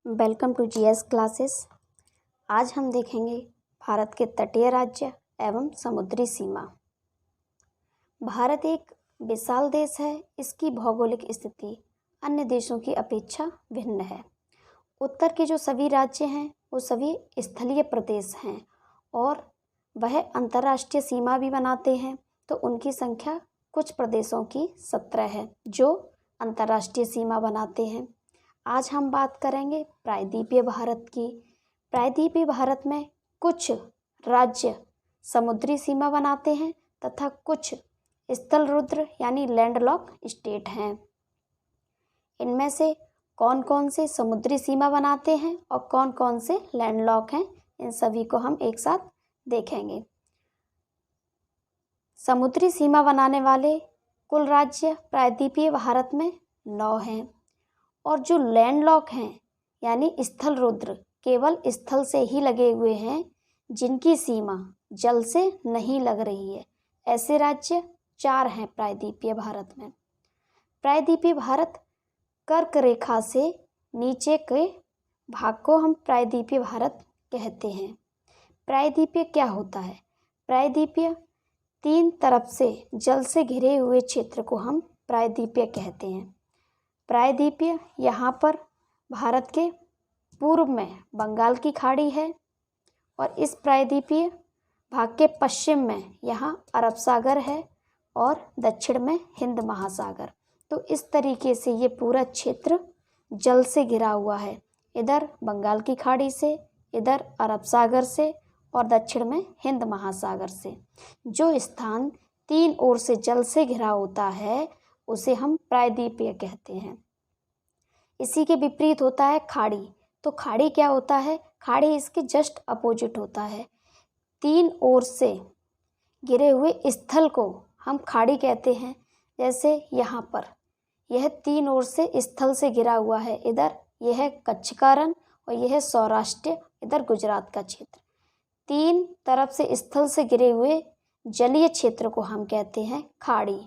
Welcome to GS classes. आज हम देखेंगे भारत के तटीय राज्य एवं समुद्री सीमा। भारत एक विशाल देश है। इसकी भौगोलिक स्थिति अन्य देशों की अपेक्षा भिन्न है। उत्तर के जो सभी राज्य हैं वो सभी स्थलीय प्रदेश हैं और वह अंतर्राष्ट्रीय सीमा भी बनाते हैं। तो उनकी संख्या कुछ प्रदेशों की 17 है जो अंतर्राष्ट्रीय सीमा बनाते हैं। आज हम बात करेंगे प्रायद्वीपीय भारत की। प्रायद्वीपीय भारत में कुछ राज्य समुद्री सीमा बनाते हैं तथा कुछ स्थल रुद्र यानी लैंडलॉक स्टेट हैं। इनमें से कौन कौन से समुद्री सीमा बनाते हैं और कौन कौन से लैंडलॉक हैं, इन सभी को हम एक साथ देखेंगे। समुद्री सीमा बनाने वाले कुल राज्य प्रायद्वीपीय भारत में 9 हैं और जो लैंडलॉक हैं यानी स्थल रुद्र केवल स्थल से ही लगे हुए हैं, जिनकी सीमा जल से नहीं लग रही है, ऐसे राज्य 4 हैं प्रायद्वीपीय भारत में। प्रायद्वीपीय भारत कर्क रेखा से नीचे के भाग को हम प्रायद्वीपीय भारत कहते हैं। प्रायद्वीपीय क्या होता है? प्रायद्वीपीय 3 तरफ से जल से घिरे हुए क्षेत्र को हम प्रायद्वीपीय कहते हैं। प्रायद्वीपीय यहाँ पर भारत के पूर्व में बंगाल की खाड़ी है और इस प्रायद्वीपीय भाग के पश्चिम में यहाँ अरब सागर है और दक्षिण में हिंद महासागर। तो इस तरीके से ये पूरा क्षेत्र जल से घिरा हुआ है, इधर बंगाल की खाड़ी से, इधर अरब सागर से और दक्षिण में हिंद महासागर से। जो स्थान 3 ओर से जल से घिरा होता है उसे हम प्रायद्वीपीय कहते हैं। इसी के विपरीत होता है खाड़ी। तो खाड़ी क्या होता है? खाड़ी इसके जस्ट अपोजिट होता है। 3 ओर से घिरे हुए स्थल को हम खाड़ी कहते हैं। जैसे यहाँ पर यह 3 ओर से स्थल से घिरा हुआ है, इधर यह है कच्छ का रण और यह है सौराष्ट्र, इधर गुजरात का क्षेत्र। 3 तरफ से स्थल से घिरे हुए जलीय क्षेत्र को हम कहते हैं खाड़ी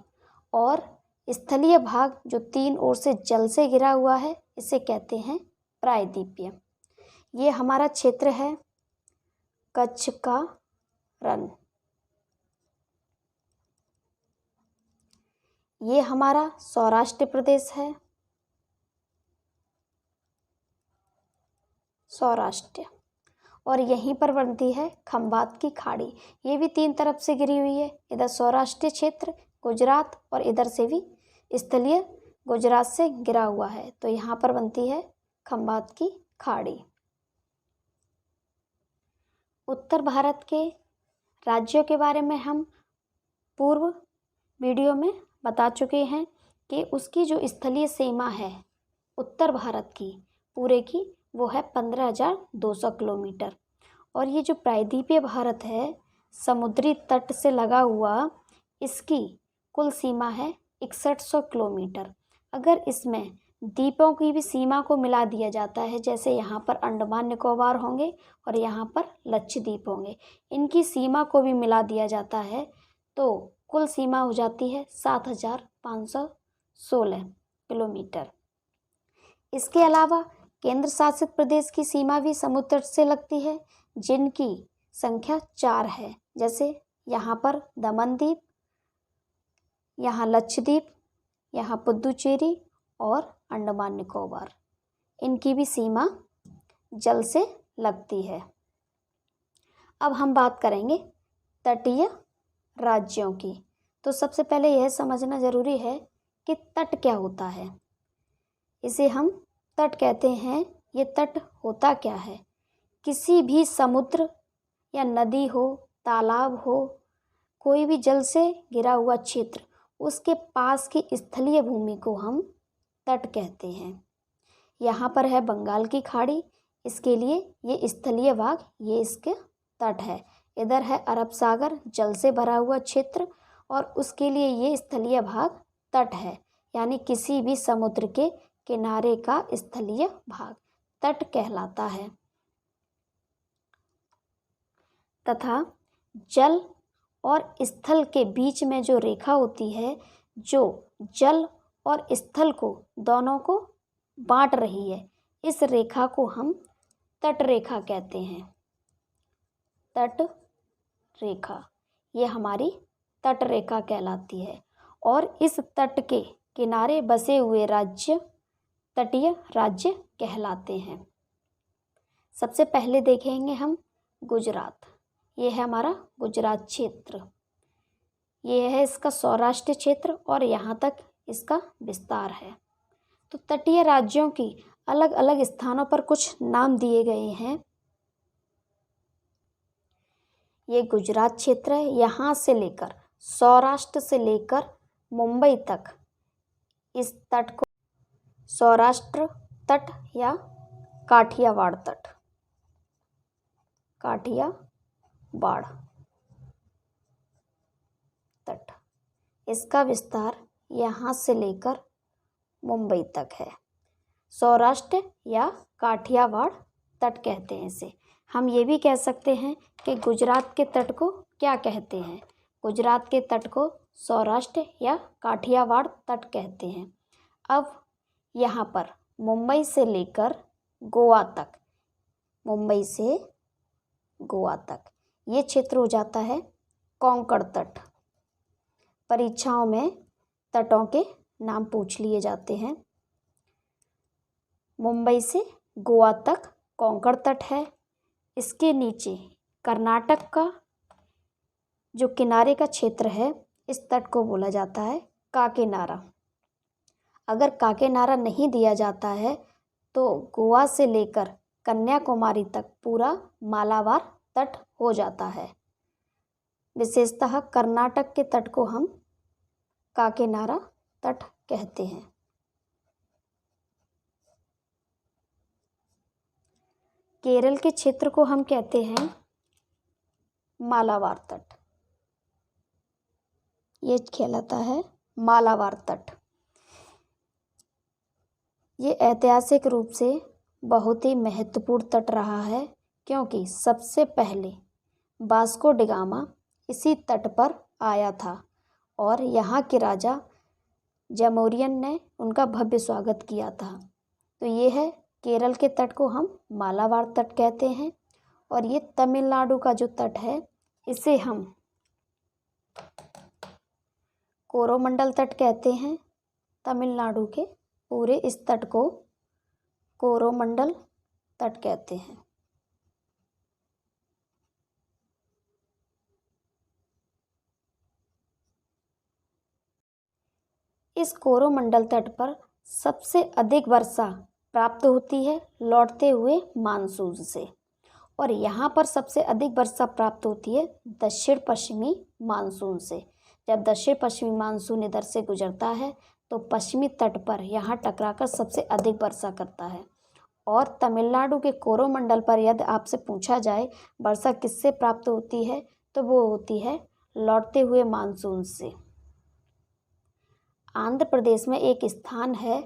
और स्थलीय भाग जो 3 ओर से जल से घिरा हुआ है इसे कहते हैं प्रायद्वीपीय। ये हमारा क्षेत्र है कच्छ का रण। ये हमारा सौराष्ट्र प्रदेश है, सौराष्ट्र, और यहीं पर बनती है खंबात की खाड़ी। ये भी 3 तरफ से घिरी हुई है, इधर सौराष्ट्र क्षेत्र गुजरात और इधर से भी स्थलीय गुजरात से घिरा हुआ है। तो यहाँ पर बनती है खंबात की खाड़ी। उत्तर भारत के राज्यों के बारे में हम पूर्व वीडियो में बता चुके हैं कि उसकी जो स्थलीय सीमा है उत्तर भारत की पूरे की वो है 15,200 किलोमीटर। और ये जो प्रायद्वीपीय भारत है समुद्री तट से लगा हुआ, इसकी कुल सीमा है 6100 किलोमीटर। अगर इसमें द्वीपों की भी सीमा को मिला दिया जाता है, जैसे यहाँ पर अंडमान निकोबार होंगे और यहाँ पर लक्षद्वीप होंगे, इनकी सीमा को भी मिला दिया जाता है तो कुल सीमा हो जाती है 7,516 किलोमीटर। इसके अलावा केंद्र शासित प्रदेश की सीमा भी समुद्र तट से लगती है, जिनकी संख्या 4 है। जैसे यहाँ पर दमन द्वीप, यहाँ लक्षद्वीप, यहाँ पुदुचेरी और अंडमान निकोबार, इनकी भी सीमा जल से लगती है। अब हम बात करेंगे तटीय राज्यों की। तो सबसे पहले यह समझना ज़रूरी है कि तट क्या होता है। इसे हम तट कहते हैं। ये तट होता क्या है? किसी भी समुद्र या नदी हो, तालाब हो, कोई भी जल से घिरा हुआ क्षेत्र, उसके पास की स्थलीय भूमि को हम तट कहते हैं। यहाँ पर है बंगाल की खाड़ी, इसके लिए ये स्थलीय भाग, ये इसके तट है। इधर है अरब सागर, जल से भरा हुआ क्षेत्र, और उसके लिए ये स्थलीय भाग तट है, यानी किसी भी समुद्र के किनारे का स्थलीय भाग तट कहलाता है। तथा जल और स्थल के बीच में जो रेखा होती है, जो जल और स्थल को दोनों को बांट रही है, इस रेखा को हम तट रेखा कहते हैं। तट रेखा, ये हमारी तट रेखा कहलाती है। और इस तट के किनारे बसे हुए राज्य तटीय राज्य कहलाते हैं। सबसे पहले देखेंगे हम गुजरात। ये है हमारा गुजरात क्षेत्र। ये है इसका सौराष्ट्र क्षेत्र और यहाँ तक इसका विस्तार है। तो तटीय राज्यों की अलग अलग स्थानों पर कुछ नाम दिए गए हैं। ये गुजरात क्षेत्र है, यहाँ से लेकर सौराष्ट्र से लेकर मुंबई तक इस तट को सौराष्ट्र तट या काठियावाड़ तट, काठियावाड़ तट, इसका विस्तार यहाँ से लेकर मुंबई तक है। सौराष्ट्र या काठियावाड़ तट कहते हैं इसे। हम ये भी कह सकते हैं कि गुजरात के तट को क्या कहते हैं। गुजरात के तट को सौराष्ट्र या काठियावाड़ तट कहते हैं। अब यहाँ पर मुंबई से लेकर गोवा तक, मुंबई से गोवा तक ये क्षेत्र हो जाता है कोंकण तट। परीक्षाओं में तटों के नाम पूछ लिए जाते हैं। मुंबई से गोवा तक कोंकण तट है। इसके नीचे कर्नाटक का जो किनारे का क्षेत्र है, इस तट को बोला जाता है काकीनाडा। अगर काकीनाडा नहीं दिया जाता है तो गोवा से लेकर कन्याकुमारी तक पूरा मालाबार तट हो जाता है। विशेषतः कर्नाटक के तट को हम काकीनाडा तट कहते हैं। केरल के क्षेत्र को हम कहते हैं मालाबार तट। ये कहलाता है मालाबार तट। ये ऐतिहासिक रूप से बहुत ही महत्वपूर्ण तट रहा है, क्योंकि सबसे पहले वास्को डी गामा इसी तट पर आया था और यहाँ के राजा जमोरियन ने उनका भव्य स्वागत किया था। तो ये है केरल के तट को हम मालाबार तट कहते हैं। और ये तमिलनाडु का जो तट है इसे हम कोरोमंडल तट कहते हैं। तमिलनाडु के पूरे इस तट को कोरोमंडल तट कहते हैं। इस कोरोमंडल तट पर सबसे अधिक वर्षा प्राप्त होती है लौटते हुए मानसून से, और यहाँ पर सबसे अधिक वर्षा प्राप्त होती है दक्षिण पश्चिमी मानसून से। जब दक्षिण पश्चिमी मानसून इधर से गुजरता है तो पश्चिमी तट पर यहाँ टकराकर सबसे अधिक वर्षा करता है। और तमिलनाडु के कोरोमंडल पर यदि आपसे पूछा जाए वर्षा किससे प्राप्त होती है तो वो होती है लौटते हुए मानसून से। आंध्र प्रदेश में एक स्थान है,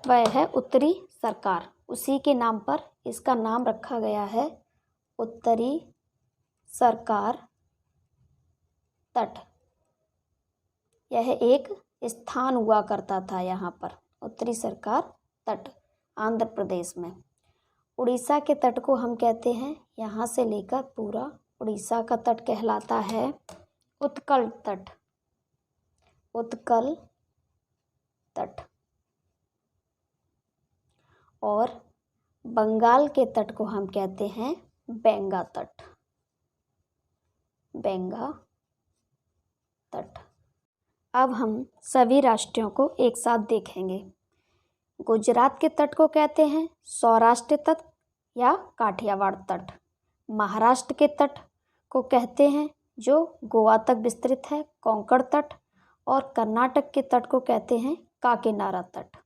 वह है उत्तरी सरकार। उसी के नाम पर इसका नाम रखा गया है उत्तरी सरकार तट। यह एक स्थान हुआ करता था यहाँ पर, उत्तरी सरकार तट आंध्र प्रदेश में। उड़ीसा के तट को हम कहते हैं, यहाँ से लेकर पूरा उड़ीसा का तट कहलाता है उत्कल तट, उत्कल तट। और बंगाल के तट को हम कहते हैं बेंगा तट, बेंगा तट। अब हम सभी राष्ट्रों को एक साथ देखेंगे। गुजरात के तट को कहते हैं सौराष्ट्र तट या काठियावाड़ तट। महाराष्ट्र के तट को कहते हैं जो गोवा तक विस्तृत है कोंकण तट। और कर्नाटक के तट को कहते हैं काकीनाडा तट।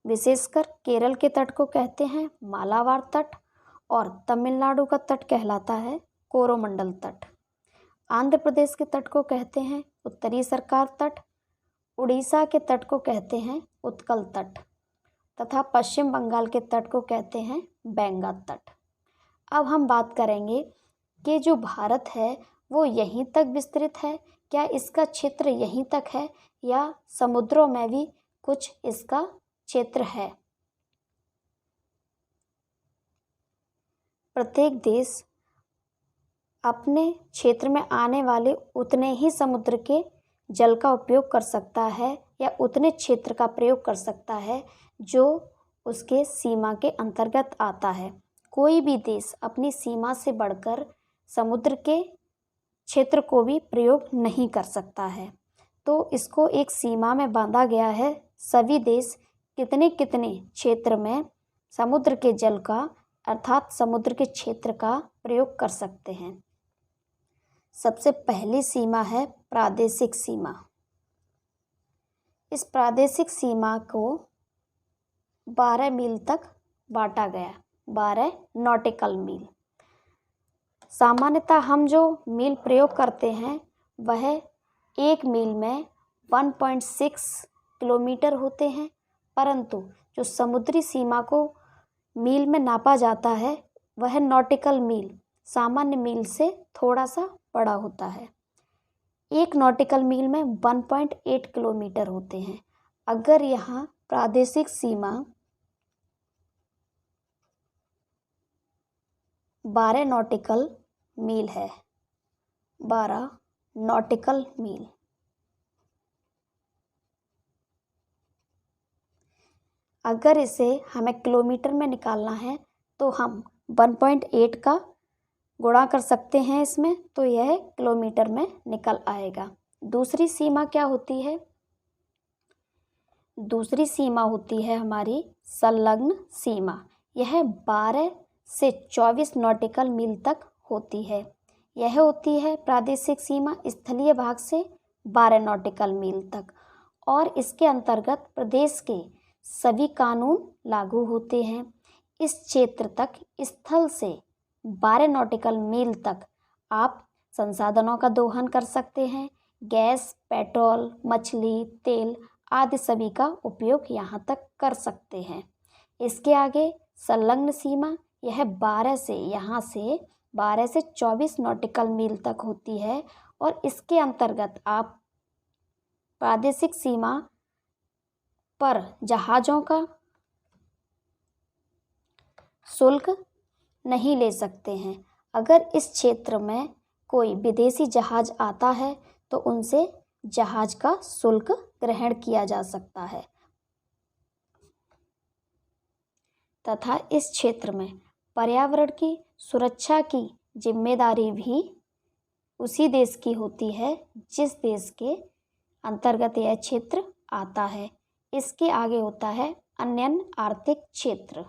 विशेषकर केरल के तट को कहते हैं मालाबार तट और तमिलनाडु का तट कहलाता है कोरोमंडल तट। आंध्र प्रदेश के तट को कहते हैं उत्तरी सरकार तट। उड़ीसा के तट को कहते हैं उत्कल तट तथा पश्चिम बंगाल के तट को कहते हैं बेंगा तट। अब हम बात करेंगे कि जो भारत है वो यहीं तक विस्तृत है, क्या इसका क्षेत्र यहीं तक है या समुद्रों में भी कुछ इसका क्षेत्र है। प्रत्येक देश अपने क्षेत्र में आने वाले उतने ही समुद्र के जल का उपयोग कर सकता है या उतने क्षेत्र का प्रयोग कर सकता है जो उसके सीमा के अंतर्गत आता है। कोई भी देश अपनी सीमा से बढ़कर समुद्र के क्षेत्र को भी प्रयोग नहीं कर सकता है। तो इसको एक सीमा में बांधा गया है। सभी देश कितने कितने क्षेत्र में समुद्र के जल का अर्थात समुद्र के क्षेत्र का प्रयोग कर सकते हैं। सबसे पहली सीमा है प्रादेशिक सीमा। इस प्रादेशिक सीमा को 12 मील तक बांटा गया, 12 नॉटिकल मील। सामान्यतः हम जो मील प्रयोग करते हैं वह 1 मील में 1.6 किलोमीटर होते हैं, परंतु जो समुद्री सीमा को मील में नापा जाता है वह नॉटिकल मील सामान्य मील से थोड़ा सा बड़ा होता है। 1 नॉटिकल मील में 1.8 किलोमीटर होते हैं। अगर यहाँ प्रादेशिक सीमा 12 नॉटिकल मील है, 12 नॉटिकल मील, अगर इसे हमें किलोमीटर में निकालना है तो हम 1.8 का गुणा कर सकते हैं इसमें, तो यह किलोमीटर में निकल आएगा। दूसरी सीमा क्या होती है? दूसरी सीमा होती है हमारी संलग्न सीमा। यह 12 से 24 नॉटिकल मील तक होती है। यह होती है प्रादेशिक सीमा स्थलीय भाग से 12 नॉटिकल मील तक, और इसके अंतर्गत प्रदेश के सभी कानून लागू होते हैं। इस क्षेत्र तक स्थल से 12 नॉटिकल मील तक आप संसाधनों का दोहन कर सकते हैं। गैस, पेट्रोल, मछली, तेल आदि सभी का उपयोग यहाँ तक कर सकते हैं। इसके आगे संलग्न सीमा, यह 12 से 24 नॉटिकल मील तक होती है, और इसके अंतर्गत आप प्रादेशिक सीमा पर जहाज़ों का शुल्क नहीं ले सकते हैं। अगर इस क्षेत्र में कोई विदेशी जहाज़ आता है तो उनसे जहाज़ का शुल्क ग्रहण किया जा सकता है, तथा इस क्षेत्र में पर्यावरण की सुरक्षा की जिम्मेदारी भी उसी देश की होती है जिस देश के अंतर्गत यह क्षेत्र आता है। इसके आगे होता है अन्य आर्थिक क्षेत्र।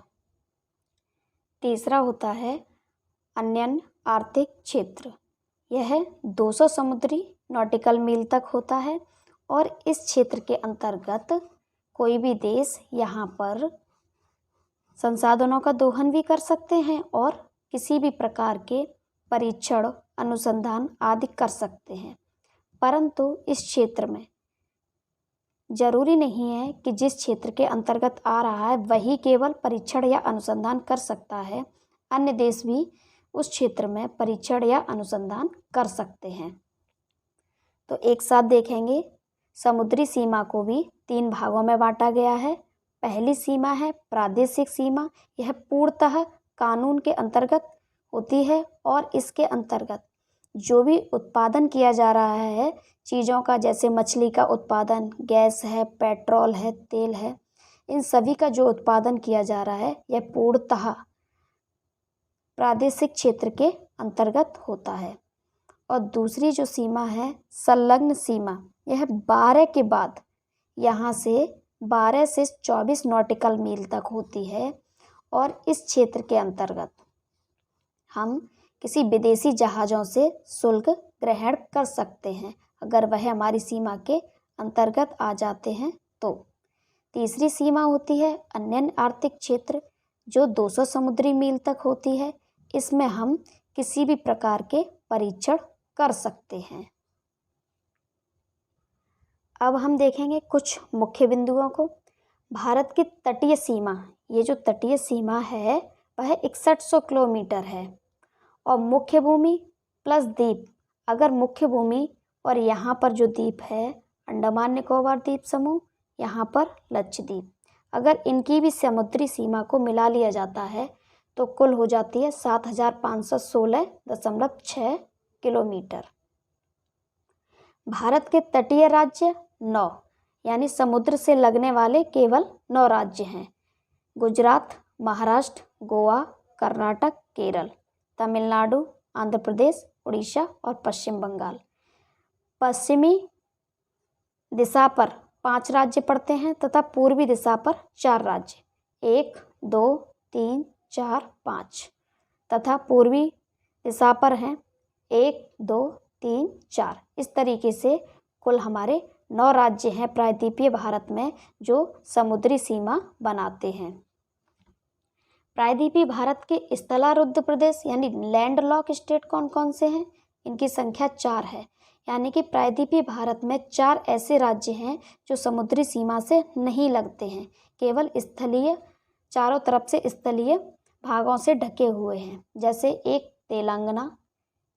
तीसरा होता है अन्य आर्थिक क्षेत्र। यह 200 समुद्री नॉटिकल मील तक होता है, और इस क्षेत्र के अंतर्गत कोई भी देश यहाँ पर संसाधनों का दोहन भी कर सकते हैं और किसी भी प्रकार के परीक्षण, अनुसंधान आदि कर सकते हैं। परंतु इस क्षेत्र में जरूरी नहीं है कि जिस क्षेत्र के अंतर्गत आ रहा है वही केवल परीक्षण या अनुसंधान कर सकता है। अन्य देश भी उस क्षेत्र में परीक्षण या अनुसंधान कर सकते हैं। तो एक साथ देखेंगे, समुद्री सीमा को भी 3 भागों में बांटा गया है। पहली सीमा है प्रादेशिक सीमा। यह पूर्णतः कानून के अंतर्गत होती है, और इसके अंतर्गत जो भी उत्पादन किया जा रहा है चीज़ों का, जैसे मछली का उत्पादन, गैस है, पेट्रोल है, तेल है, इन सभी का जो उत्पादन किया जा रहा है यह पूर्णतः प्रादेशिक क्षेत्र के अंतर्गत होता है। और दूसरी जो सीमा है संलग्न सीमा, यह 12 के बाद यहाँ से 12 से 24 नॉटिकल मील तक होती है, और इस क्षेत्र के अंतर्गत हम किसी विदेशी जहाज़ों से शुल्क ग्रहण कर सकते हैं अगर वह हमारी सीमा के अंतर्गत आ जाते हैं तो। तीसरी सीमा होती है अन्य आर्थिक क्षेत्र, जो 200 समुद्री मील तक होती है। इसमें हम किसी भी प्रकार के परीक्षण कर सकते हैं। अब हम देखेंगे कुछ मुख्य बिंदुओं को। भारत की तटीय सीमा, ये जो तटीय सीमा है वह 6100 किलोमीटर है, और मुख्य भूमि प्लस द्वीप, अगर मुख्य भूमि और यहाँ पर जो द्वीप है अंडमान निकोबार द्वीप समूह, यहाँ पर लक्षद्वीप, अगर इनकी भी समुद्री सीमा को मिला लिया जाता है तो कुल हो जाती है 7,516.6 किलोमीटर। भारत के तटीय राज्य 9 यानी समुद्र से लगने वाले केवल 9 राज्य हैं। गुजरात, महाराष्ट्र, गोवा, कर्नाटक, केरल, तमिलनाडु, आंध्र प्रदेश, उड़ीसा और पश्चिम बंगाल। पश्चिमी दिशा पर 5 राज्य पड़ते हैं तथा पूर्वी दिशा पर 4 राज्य 1, 2, 3, 4, 5 तथा पूर्वी दिशा पर हैं 1, 2, 3, 4। इस तरीके से कुल हमारे 9 राज्य हैं प्रायद्वीपीय भारत में जो समुद्री सीमा बनाते हैं। प्रायद्वीपीय भारत के स्थलारुद्ध प्रदेश यानी लैंडलॉक स्टेट कौन कौन से हैं? इनकी संख्या 4 है। यानी कि प्रायद्वीपीय भारत में 4 ऐसे राज्य हैं जो समुद्री सीमा से नहीं लगते हैं, केवल स्थलीय, चारों तरफ से स्थलीय भागों से ढके हुए हैं। जैसे 1 तेलंगाना,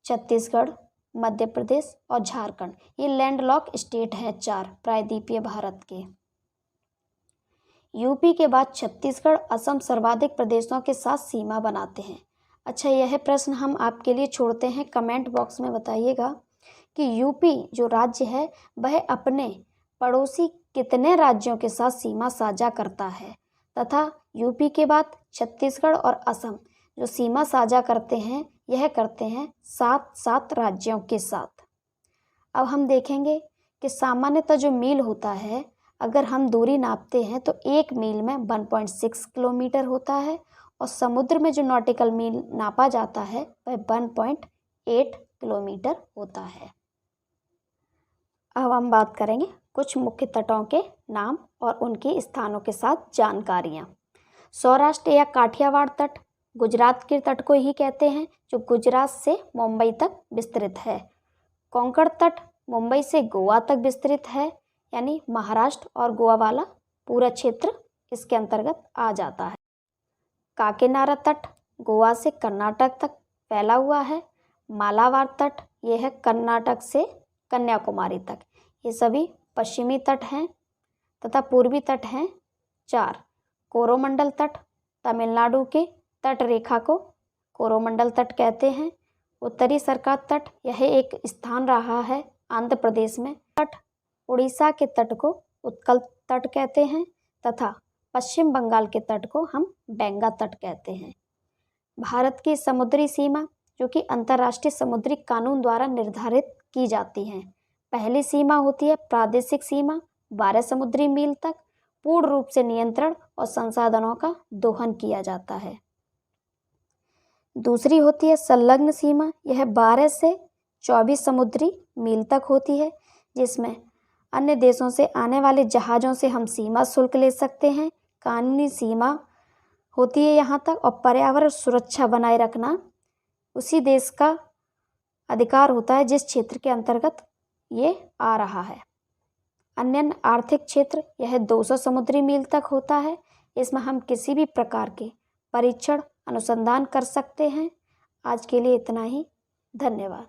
छत्तीसगढ़, मध्य प्रदेश और झारखंड। ये लैंडलॉक स्टेट हैं 4 प्रायद्वीपीय भारत के। यूपी के बाद छत्तीसगढ़, असम सर्वाधिक प्रदेशों के साथ सीमा बनाते हैं। अच्छा, यह प्रश्न हम आपके लिए छोड़ते हैं, कमेंट बॉक्स में बताइएगा कि यूपी जो राज्य है वह अपने पड़ोसी कितने राज्यों के साथ सीमा साझा करता है, तथा यूपी के बाद छत्तीसगढ़ और असम जो सीमा साझा करते हैं यह करते हैं 7 राज्यों के साथ। अब हम देखेंगे कि सामान्यतः जो मील होता है, अगर हम दूरी नापते हैं तो 1 मील में 1.6 किलोमीटर होता है और समुद्र में जो नॉटिकल मील नापा जाता है वह 1.8 किलोमीटर होता है। अब हम बात करेंगे कुछ मुख्य तटों के नाम और उनके स्थानों के साथ जानकारियाँ। सौराष्ट्र या काठियावाड़ तट गुजरात के तट को ही कहते हैं, जो गुजरात से मुंबई तक विस्तृत है। कोंकण तट मुंबई से गोवा तक विस्तृत है, यानी महाराष्ट्र और गोवा वाला पूरा क्षेत्र इसके अंतर्गत आ जाता है। काकीनाडा तट गोवा से कर्नाटक तक फैला हुआ है। मालाबार तट यह है कर्नाटक से कन्याकुमारी तक। ये सभी पश्चिमी तट हैं तथा पूर्वी तट हैं 4। कोरोमंडल तट तमिलनाडु के तट रेखा को कोरोमंडल तट कहते हैं। उत्तरी सरकार तट यह एक स्थान रहा है आंध्र प्रदेश में। तट उड़ीसा के तट को उत्कल तट कहते हैं तथा पश्चिम बंगाल के तट को हम बेंगा तट कहते हैं। भारत की समुद्री सीमा जो कि अंतर्राष्ट्रीय समुद्री कानून द्वारा निर्धारित की जाती हैं। पहली सीमा होती है प्रादेशिक सीमा 12 समुद्री मील तक पूर्ण रूप से नियंत्रण और संसाधनों का दोहन किया जाता है। दूसरी होती है संलग्न सीमा, यह 12 से 24 समुद्री मील तक होती है, जिसमें अन्य देशों से आने वाले जहाज़ों से हम सीमा शुल्क ले सकते हैं। कानूनी सीमा होती है यहाँ तक, और पर्यावरण सुरक्षा बनाए रखना उसी देश का अधिकार होता है जिस क्षेत्र के अंतर्गत ये आ रहा है। अन्य आर्थिक क्षेत्र यह 200 समुद्री मील तक होता है। इसमें हम किसी भी प्रकार के परीक्षण अनुसंधान कर सकते हैं। आज के लिए इतना ही, धन्यवाद।